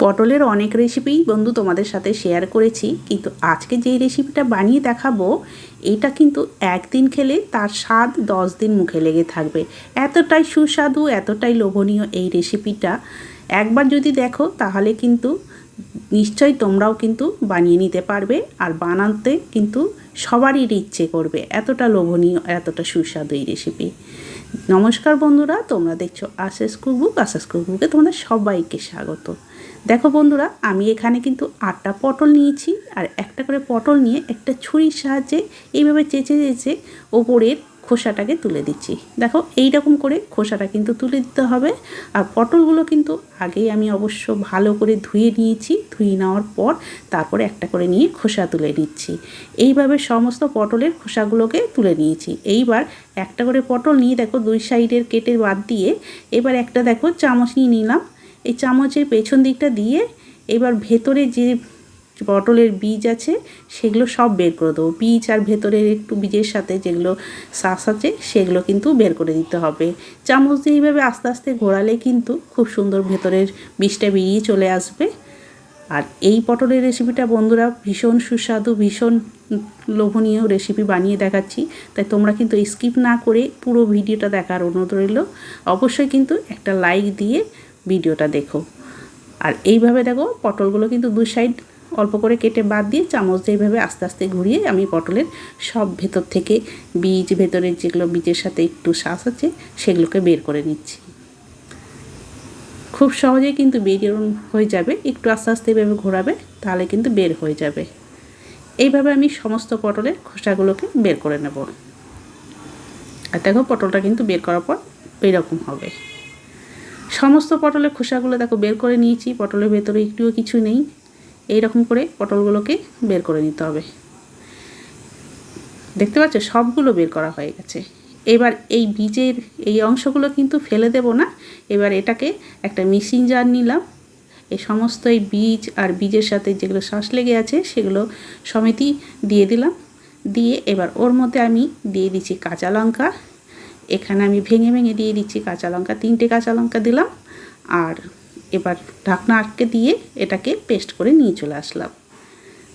পটলের অনেক রেসিপি বন্ধু তোমাদের সাথে শেয়ার করেছি, কিন্তু আজকে যে রেসিপিটা বানিয়ে দেখাবো এটা কিন্তু একদিন খেলে তার স্বাদ 10 দিন মুখে লেগে থাকবে। এতটাই সুস্বাদু, এতটাই লোভনীয় এই রেসিপিটা। একবার যদি দেখো তাহলে কিন্তু নিশ্চয়ই তোমরাও কিন্তু বানিয়ে নিতে পারবে, আর বানাতে কিন্তু সবারই ইচ্ছে করবে। এতটা লোভনীয়, এতটা সুস্বাদু এই রেসিপি। নমস্কার বন্ধুরা, তোমরা দেখছো আশেষ কুকবুক। আশেষ কুকবুকে তোমাদের সবাইকে স্বাগত। দেখো বন্ধুরা, আমি এখানে কিন্তু 8টা পটল নিয়েছি, আর একটা করে পটল নিয়ে একটা ছুরির সাহায্যে এইভাবে চেঁচে চেঁচে ওপরের খোসাটাকে তুলে দিচ্ছি। দেখো এইরকম করে খোসাটা কিন্তু তুলে দিতে হবে। আর পটলগুলো কিন্তু আগেই আমি অবশ্য ভালো করে ধুয়ে নিয়েছি। ধুয়ে নেওয়ার পর তারপরে একটা করে নিয়ে খোসা তুলে নিচ্ছি। এইভাবে সমস্ত পটলের খোসাগুলোকে তুলে নিয়েছি। এইবার একটা করে পটল নিয়ে দেখো দুই সাইডের কেটে বাদ দিয়ে এবার একটা দেখো চামচ নিয়ে নিলাম। এই চামচের পেছন দিকটা দিয়ে এবার ভেতরে যে পটলের বীজ আছে সেগুলো সব বের করে দেবো। বীজ আর ভেতরের একটু বীজের সাথে যেগুলো শ্বাস আছে সেগুলো কিন্তু বের করে দিতে হবে। চামচ দিয়ে এইভাবে আস্তে আস্তে ঘোরালে কিন্তু খুব সুন্দর ভেতরের বীজটা বেরিয়ে চলে আসবে। আর এই পটলের রেসিপিটা বন্ধুরা ভীষণ সুস্বাদু, ভীষণ লোভনীয় রেসিপি বানিয়ে দেখাচ্ছি। তাই তোমরা কিন্তু স্কিপ না করে পুরো ভিডিওটা দেখার অনুরোধ রইল। অবশ্যই কিন্তু একটা লাইক দিয়ে ভিডিওটা দেখো। আর এইভাবে দেখো পটলগুলো কিন্তু দুই সাইড অল্প করে কেটে বাদ দিয়ে চামচ দিয়ে এইভাবে আস্তে আস্তে ঘুরিয়ে আমি পটলের সব ভেতর থেকে বীজ, ভেতরের যেগুলো বীজের সাথে একটু শ্বাস আছে সেগুলোকে বের করে নিচ্ছি। খুব সহজেই কিন্তু বের হয়ে যাবে। একটু আস্তে আস্তে এইভাবে ঘোরাবে তাহলে কিন্তু বের হয়ে যাবে। এইভাবে আমি সমস্ত পটলের খোসাগুলোকে বের করে নেব। আর দেখো পটলটা কিন্তু বের করার পর এইরকম হবে। সমস্ত পটলের খোসাগুলো দেখো বের করে নিয়েছি। পটলের ভেতরে একটুও কিছু নেই। এই রকম করে পটলগুলোকে বের করে নিতে হবে। দেখতে পাচ্ছ সবগুলো বের করা হয়ে গেছে। এবার এই বীজের এই অংশগুলো কিন্তু ফেলে দেব না। এবার এটাকে একটা মিক্সিং জার নিলাম। এই সমস্ত এই বীজ আর বীজের সাথে যেগুলো শ্বাস লেগে আছে সেগুলো সমেতই দিয়ে দিলাম। দিয়ে এবার ওর মধ্যে আমি দিয়ে দিচ্ছি কাঁচা লঙ্কা। এখানে আমি ভেঙে ভেঙে দিয়ে দিচ্ছি কাঁচা লঙ্কা। 3টে কাঁচা লঙ্কা দিলাম। আর এবার ঢাকনা আটকে দিয়ে এটাকে পেস্ট করে নিয়ে চলে আসলাম।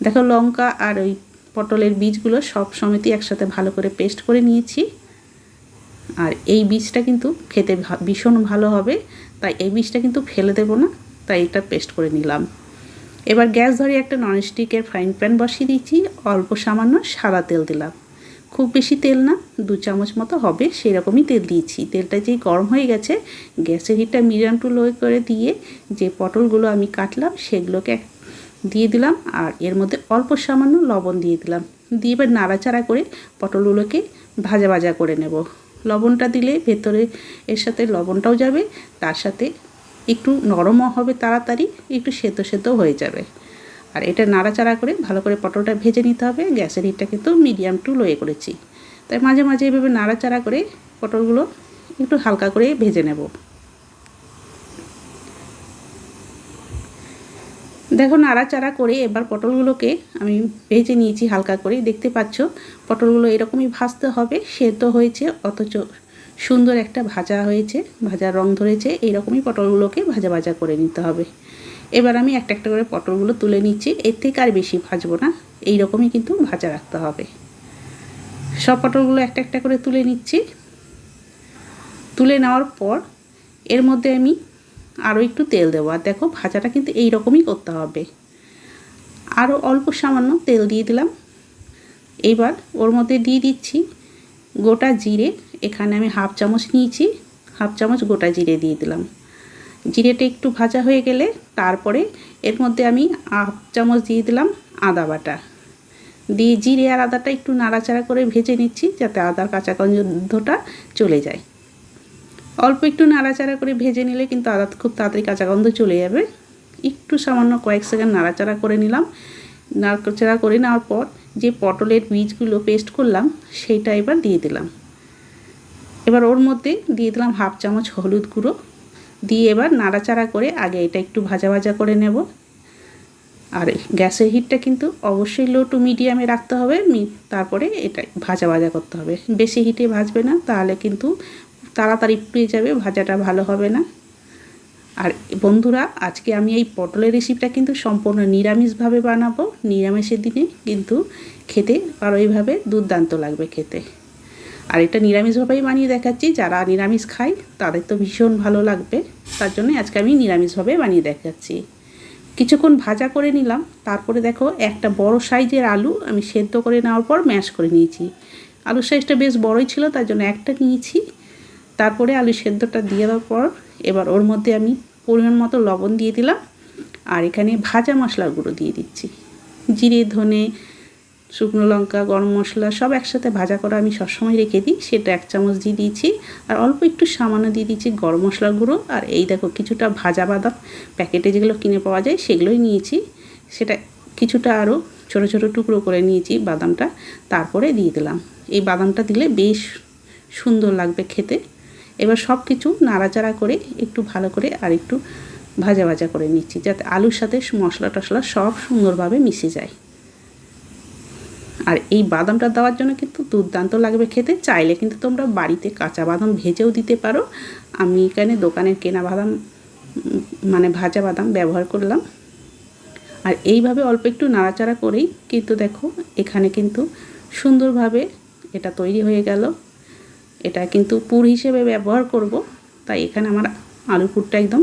দেখো লঙ্কা আর ওই পটলের বীজগুলো সব সমেতই একসাথে ভালো করে পেস্ট করে নিয়েছি। আর এই বীজটা কিন্তু খেতে ভীষণ ভালো হবে, তাই এই বীজটা কিন্তু ফেলে দেবো না, তাই এটা পেস্ট করে নিলাম। এবার গ্যাস ধরে একটা ননস্টিকের ফ্রাইং প্যান বসিয়ে দিচ্ছি। অল্প সামান্য সাদা তেল দিলাম। খুব বেশি তেল না, 2 চামচ মতো হবে সেরকমই তেল দিয়েছি। তেলটা যেই গরম হয়ে গেছে গ্যাসের হিটটা মিডিয়াম টু লো করে দিয়ে যে পটলগুলো আমি কাটলাম সেগুলোকে দিয়ে দিলাম। আর এর মধ্যে অল্প সামান্য লবণ দিয়ে দিলাম। দিয়ে এবার নাড়াচাড়া করে পটলগুলোকে ভাজা ভাজা করে নেব। লবণটা দিলে ভেতরে এর সাথে লবণটাও যাবে, তার সাথে একটু নরমও হবে, তাড়াতাড়ি একটু সেদ্ধ সেদ্ধ হয়ে যাবে। আর এটা নাড়াচাড়া করে ভালো করে পটলটা ভেজে নিতে হবে। গ্যাসের হিটটা কিন্তু মিডিয়াম টু লোয়ে করেছি, তাই মাঝে মাঝে এভাবে নাড়াচাড়া করে পটলগুলো একটু হালকা করে ভেজে নেব। দেখো নাড়াচাড়া করে এবার পটলগুলোকে আমি ভেজে নিয়েছি হালকা করে। দেখতে পাচ্ছ পটলগুলো এরকমই ভাজতে হবে। সেদ্ধ হয়েছে অথচ সুন্দর একটা ভাজা হয়েছে, ভাজার রং ধরেছে। এইরকমই পটলগুলোকে ভাজা ভাজা করে নিতে হবে। এবার আমি একটা একটা করে পটলগুলো তুলে নিচ্ছি। এর থেকে আর বেশি ভাজবো না, এইরকমই কিন্তু ভাজা রাখতে হবে। সব পটলগুলো একটা একটা করে তুলে নিচ্ছি। তুলে নেওয়ার পর এর মধ্যে আমি আরও একটু তেল দেবো। আর দেখো ভাজাটা কিন্তু এই রকমই করতে হবে। আরও অল্প সামান্য তেল দিয়ে দিলাম। এইবার ওর মধ্যে দিয়ে দিচ্ছি গোটা জিরে। এখানে আমি হাফ চামচ নিয়েছি, হাফ চামচ গোটা জিরে দিয়ে দিলাম। জিরেটা একটু ভাজা হয়ে গেলে তারপরে এর মধ্যে আমি হাফ চামচ দিয়ে দিলাম আদা বাটা। দিয়ে জিরে আর আদাটা একটু নাড়াচাড়া করে ভেজে নিচ্ছি যাতে আদার কাঁচা গন্ধটা চলে যায়। অল্প একটু নাড়াচাড়া করে ভেজে নিলে কিন্তু আদা খুব তাড়াতাড়ি কাঁচা গন্ধ চলে যাবে। একটু সামান্য কয়েক সেকেন্ড নাড়াচাড়া করে নিলাম। নাড়াচাড়া করে নেওয়ার পর যে পটলের বীজগুলো পেস্ট করলাম সেইটা এবার দিয়ে দিলাম। এবার ওর মধ্যে দিয়ে দিলাম হাফ চামচ হলুদ গুঁড়ো। দিয়ে এবার নাড়াচাড়া করে আগে এটা একটু ভাজা ভাজা করে নেব। আর গ্যাসের হিটটা কিন্তু অবশ্যই লো টু মিডিয়ামে রাখতে হবে। তারপরে এটা ভাজা ভাজা করতে হবে। বেশি হিটে ভাজবে না, তাহলে কিন্তু তাড়াতাড়ি পুড়ে যাবে, ভাজাটা ভালো হবে না। আর বন্ধুরা, আজকে আমি এই পটলের রেসিপিটা কিন্তু সম্পূর্ণ নিরামিষভাবে বানাবো। নিরামিষের দিনে কিন্তু খেতে আর এইভাবে দুর্দান্ত লাগবে খেতে। আর এটা নিরামিষভাবেই বানিয়ে দেখাচ্ছি, যারা নিরামিষ খায় তাদের তো ভীষণ ভালো লাগবে। তার জন্য আজকে আমি নিরামিষভাবে বানিয়ে দেখাচ্ছি। কিছুক্ষণ ভাজা করে নিলাম, তারপরে দেখো একটা বড় সাইজের আলু আমি সেদ্ধ করে নেওয়ার পর ম্যাশ করে নিয়েছি। আলুর সাইজটা বেশ বড়ই ছিল, তার জন্য একটা নিয়েছি। তারপরে আলু সেদ্ধটা দিয়ে দেওয়ার পর এবার ওর মধ্যে আমি পরিমাণ মতো লবণ দিয়ে দিলাম। আর এখানে ভাজা মশলার গুঁড়ো দিয়ে দিচ্ছি। জিরে, ধনে, শুকনো লঙ্কা, গরম মশলা সব একসাথে ভাজা করা আমি সবসময় রেখে দিই, সেটা 1 চামচ দিয়ে দিয়েছি। আর অল্প একটু সামান্য দিয়ে দিচ্ছি গরম মশলার গুঁড়ো। আর এই দেখো কিছুটা ভাজা বাদাম প্যাকেটে যেগুলো কিনে পাওয়া যায় সেগুলোই নিয়েছি, সেটা কিছুটা আরও ছোটো ছোটো টুকরো করে নিয়েছি বাদামটা, তারপরে দিয়ে দিলাম। এই বাদামটা দিলে বেশ সুন্দর লাগবে খেতে। এবার সব কিছু নাড়াচাড়া করে একটু ভালো করে আর একটু ভাজা ভাজা করে নিচ্ছি, যাতে আলুর সাথে মশলা টশলা সব সুন্দরভাবে মিশে যায়। আর এই বাদামটা দেওয়ার জন্য কিন্তু দুর্দান্ত লাগবে খেতে। চাইলে কিন্তু তোমরা বাড়িতে কাঁচা বাদাম ভেজেও দিতে পারো। আমি এখানে দোকানের কেনা বাদাম মানে ভাজা বাদাম ব্যবহার করলাম। আর এইভাবে অল্প একটু নাড়াচাড়া করেই কিন্তু দেখো এখানে কিন্তু সুন্দরভাবে এটা তৈরি হয়ে গেল। এটা কিন্তু পুর হিসেবে ব্যবহার করব, তাই এখানে আমার আলু পুরটা একদম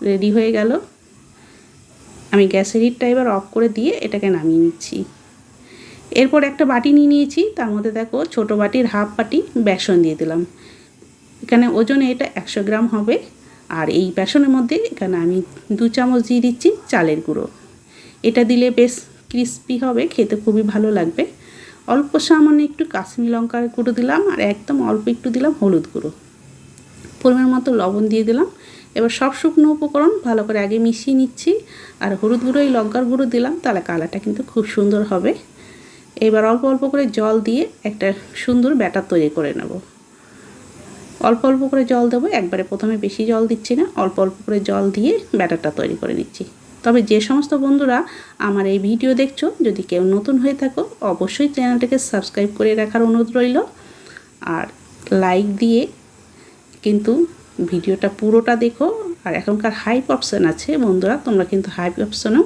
রেডি হয়ে গেল। আমি গ্যাসের হিটটা এবার অফ করে দিয়ে এটাকে নামিয়ে নিচ্ছি। এরপর একটা বাটি নিয়ে নিয়েছি, তার মধ্যে দেখো ছোটো বাটির হাফ বাটি বেসন দিয়ে দিলাম। এখানে ওজনে এটা 100 গ্রাম হবে। আর এই বেসনের মধ্যে এখানে আমি 2 চামচ দিয়ে দিচ্ছি চালের গুঁড়ো। এটা দিলে বেশ ক্রিস্পি হবে, খেতে খুবই ভালো লাগবে। অল্প সামান্য একটু কাশ্মীরি লঙ্কার গুঁড়ো দিলাম, আর একদম অল্প একটু দিলাম হলুদ গুঁড়ো। পরিমাণ মতো লবণ দিয়ে দিলাম। এবার সব শুকনো উপকরণ ভালো করে আগে মিশিয়ে নিচ্ছি। আর হলুদ গুঁড়ো এই লঙ্কার গুঁড়ো দিলাম, তাহলে কালারটা কিন্তু খুব সুন্দর হবে। এবার অল্প অল্প করে জল দিয়ে একটা সুন্দর ব্যাটার তৈরি করে নেব। অল্প অল্প করে জল দেবো, একবারে প্রথমে বেশি জল দিচ্ছি না, অল্প অল্প করে জল দিয়ে ব্যাটারটা তৈরি করে নিচ্ছি। তবে যে সমস্ত বন্ধুরা আমার এই ভিডিও দেখছো, যদি কেউ নতুন হয়ে থাকো অবশ্যই চ্যানেলটাকে সাবস্ক্রাইব করে রাখার অনুরোধ রইল। আর লাইক দিয়ে কিন্তু ভিডিওটা পুরোটা দেখো। আর এখনকার হাইপ অপশান আছে বন্ধুরা, তোমরা কিন্তু হাইপ অপশানেও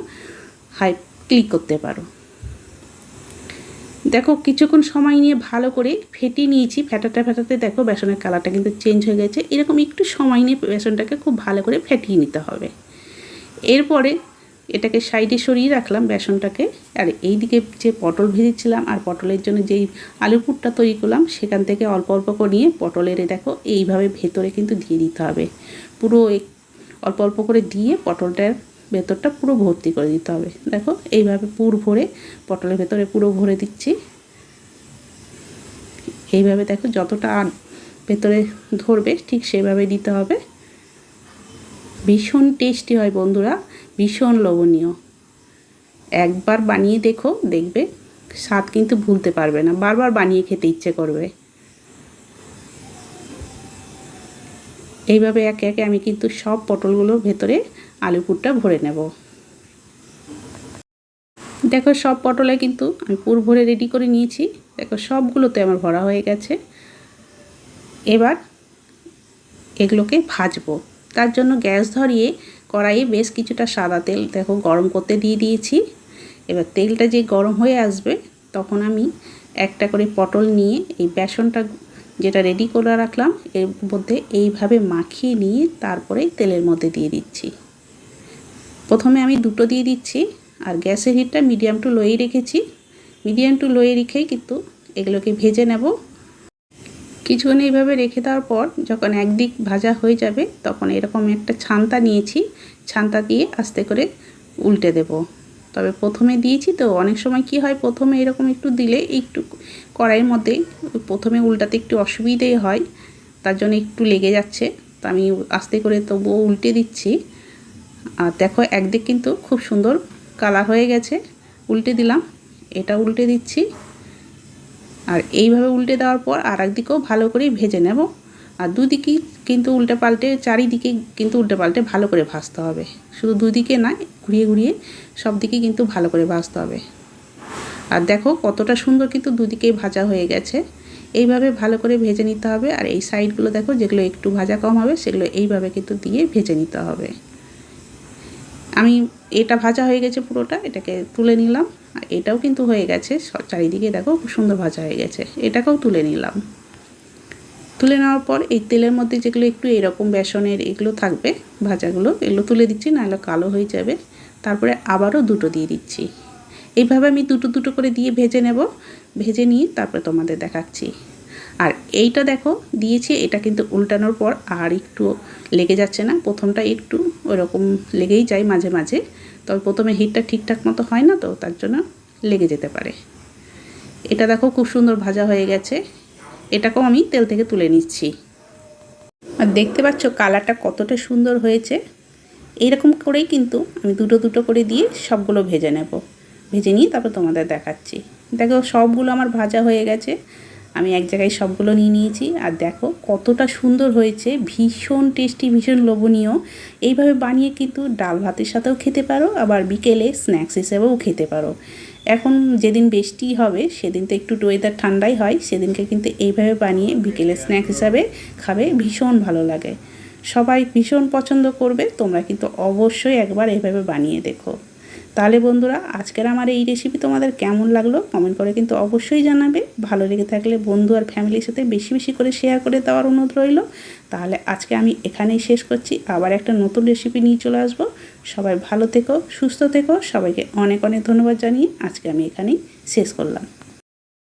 ক্লিক করতে পারো। দেখো কিছুক্ষণ সময় নিয়ে ভালো করে ফেটিয়ে নিয়েছি। ফেটাতে দেখো বেসনের কালারটা কিন্তু চেঞ্জ হয়ে গেছে। এরকম একটু সময় নিয়ে বেসনটাকে খুব ভালো করে ফেটিয়ে নিতে হবে। এরপরে এটাকে সাইডে সরিয়ে রাখলাম বেসনটাকে। আর এই দিকে যে পটল ভেজেছিলাম আর পটলের জন্য যেই আলু পুরটা তৈরি করলাম, সেখান থেকে অল্প অল্প করে নিয়ে পটলের দেখো এইভাবে ভেতরে কিন্তু দিয়ে দিতে হবে। পুরো অল্প অল্প করে দিয়ে পটলটার ভেতরটা পুরো ভর্তি করে দিতে হবে। দেখো এইভাবে পুর ভরে পটলের ভেতরে পুরো ভরে দিচ্ছি। এইভাবে দেখো যতটা ভেতরে ধরবে ঠিক সেভাবে দিতে হবে। ভীষণ টেস্টি হয় বন্ধুরা, ভীষণ লোভনীয়। একবার বানিয়ে দেখো, দেখবে স্বাদ কিন্তু ভুলতে পারবে না, বারবার বানিয়ে খেতে ইচ্ছে করবে। এইভাবে একে একে আমি কিন্তু সব পটলগুলোর ভেতরে আলু পুরটা ভরে নেব। দেখো সব পটলে কিন্তু আমি পুর ভরে রেডি করে নিয়েছি। দেখো সবগুলোতে আমার ভরা হয়ে গেছে। এবার এগুলোকে ভাজবো। তার জন্য গ্যাস ধরিয়ে কড়াইয়ে বেশ কিছুটা সাদা তেল দেখো গরম করতে দিয়ে দিয়েছি। এবার তেলটা যে গরম হয়ে আসবে তখন আমি একটা করে পটল নিয়ে এই বেসনটা যেটা রেডি করে রাখলাম এর মধ্যে এইভাবে মাখিয়ে নিয়ে তারপরে তেলের মধ্যে দিয়ে দিচ্ছি। প্রথমে আমি দুটো দিয়ে দিচ্ছি। আর গ্যাসের হিটটা মিডিয়াম টু লোয়ে রেখেছি। মিডিয়াম টু লোয়ে রেখেই কিন্তু এগুলোকে ভেজে নেব। কিছুক্ষণ এইভাবে রেখে দেওয়ার পর যখন একদিক ভাজা হয়ে যাবে তখন এরকম একটা ছান্তা নিয়েছি, ছান্তা দিয়ে আস্তে করে উল্টে দেব। তবে প্রথমে দিয়েছি তো অনেক সময় কি হয়, প্রথমে এরকম একটু দিলে একটু কড়াইয়ের মধ্যে প্রথমে উল্টাতে একটু অসুবিধেই হয়, তার জন্য একটু লেগে যাচ্ছে। তো আমি আস্তে করে তবুও উল্টে দিচ্ছি। আর দেখো একদিক কিন্তু খুব সুন্দর কালার হয়ে গেছে। উল্টে দিলাম, এটা উল্টে দিচ্ছি। আর এইভাবে উল্টে দেওয়ার পর আর একদিকেও ভালো করে ভেজে নেব। আর দুদিকেই কিন্তু উল্টে পাল্টে চারিদিকে কিন্তু উল্টে পাল্টে ভালো করে ভাজতে হবে, শুধু দুদিকে না, ঘুরিয়ে ঘুরিয়ে সব দিকে কিন্তু ভালো করে ভাজতে হবে। আর দেখো কতটা সুন্দর কিন্তু দুদিকেই ভাজা হয়ে গেছে। এইভাবে ভালো করে ভেজে নিতে হবে। আর এই সাইডগুলো দেখো যেগুলো একটু ভাজা কম হবে সেগুলো এইভাবে কিন্তু দিয়ে ভেজে নিতে হবে। আমি এটা ভাজা হয়ে গেছে পুরোটা, এটাকে তুলে নিলাম। আর এটাও কিন্তু হয়ে গেছে, চারিদিকে দেখো খুব সুন্দর ভাজা হয়ে গেছে, এটাকেও তুলে নিলাম। তুলে নেওয়ার পর এই তেলের মধ্যে যেগুলো একটু এরকম বেসনের এগুলো থাকবে ভাজাগুলো, এগুলো তুলে দিচ্ছি, নাহলে কালো হয়ে যাবে। তারপরে আবারও দুটো দিয়ে দিচ্ছি। এইভাবে আমি দুটো দুটো করে দিয়ে ভেজে নেব। ভেজে নিয়ে তারপরে তোমাদের দেখাচ্ছি। আর এইটা দেখো দিয়েছি, এটা কিন্তু উল্টানোর পর আর একটু লেগে যাচ্ছে না। প্রথমটা একটু ওরকম লেগেই যায় মাঝে মাঝে, তবে প্রথমে হিটটা ঠিকঠাক মতো হয় না, তো তার জন্য লেগে যেতে পারে। এটা দেখো খুব সুন্দর ভাজা হয়ে গেছে, এটাকেও আমি তেল থেকে তুলে নিচ্ছি। আর দেখতে পাচ্ছ কালারটা কতটা সুন্দর হয়েছে। এইরকম করেই কিন্তু আমি দুটো দুটো করে দিয়ে সবগুলো ভেজে নেব। ভেজে নিয়ে তারপর তোমাদের দেখাচ্ছি। দেখো সবগুলো আমার ভাজা হয়ে গেছে, আমি এক জায়গায় সবগুলো নিয়ে নিয়েছি। আর দেখো কতটা সুন্দর হয়েছে, ভীষণ টেস্টি, ভীষণ লোভনীয়। এইভাবে বানিয়ে কিন্তু ডাল ভাতের সাথেও খেতে পারো, আবার বিকেলে স্ন্যাক্স হিসেবেও খেতে পারো। এখন যেদিন বৃষ্টি হবে সেদিন তো একটু ওয়েদার ঠান্ডাই হয়, সেদিনকে কিন্তু এইভাবে বানিয়ে বিকেলে স্ন্যাক্স হিসাবে খাবে, ভীষণ ভালো লাগে। সবাই ভীষণ পছন্দ করবে। তোমরা কিন্তু অবশ্যই একবার এইভাবে বানিয়ে দেখো। তাহলে বন্ধুরা, আজকের আমার এই রেসিপি তোমাদের কেমন লাগলো কমেন্ট করে কিন্তু অবশ্যই জানাবে। ভালো লেগে থাকলে বন্ধু আর ফ্যামিলির সাথে বেশি বেশি করে শেয়ার করে দেওয়ার অনুরোধ রইল। তাহলে আজকে আমি এখানেই শেষ করছি, আবার একটা নতুন রেসিপি নিয়ে চলে আসবো। সবাই ভালো থেকো, সুস্থ থেকো। সবাইকে অনেক অনেক ধন্যবাদ জানিয়ে আজকে আমি এখানেই শেষ করলাম।